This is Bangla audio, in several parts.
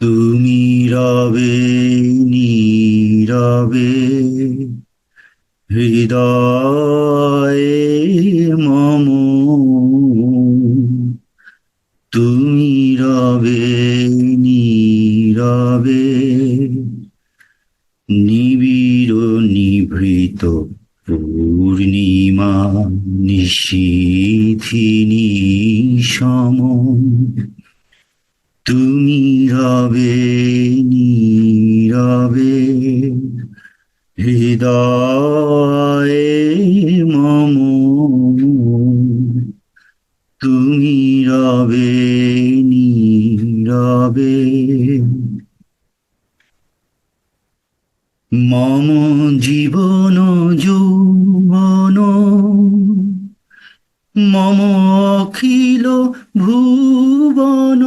তুমি রবে নীরবে হৃদয়ে মম। তুমি রবে নীরবে নিবিড় নিভৃত পূর্ণিমা নিশীথিনী সম। তুমি রবে নীরবে হৃদয়ে মম। তুমি রবে নীরবে মম জীবন যৌবন মম অখিল ভুবন।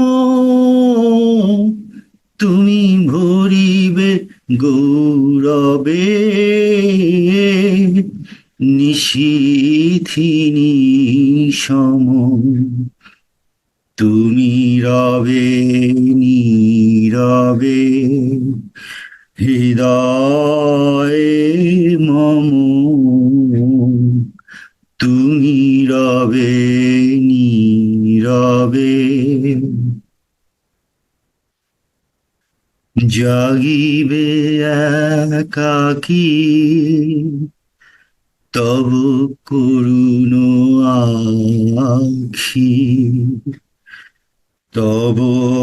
তুমি ভরিবে গৌরবে নিশীথিনী সম। তুমি রবে নীরবে হৃদয়ে মম। তুমি রবে নীরবে জাগিবে একাকী তব করুণ আখি। তব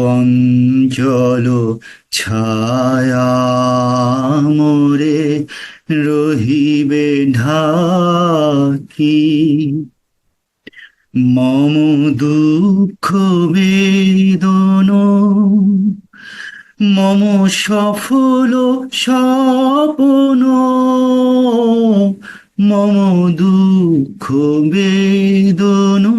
অঞ্চল ছায়া মোরে রহিবে ঢাকি। মম দুঃখ বেদন মম সফল স্বপন। মম দুঃখ বেদন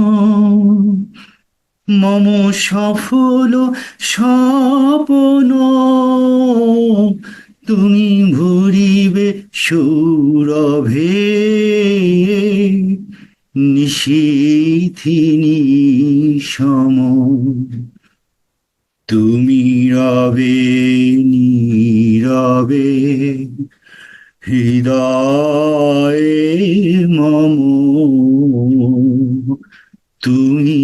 মম সফল স্বপন। তুমি ভরিবে সৌরভে নিশীথিনী সম। তুমি রবে নীরবে হৃদয়ে মম। তুমি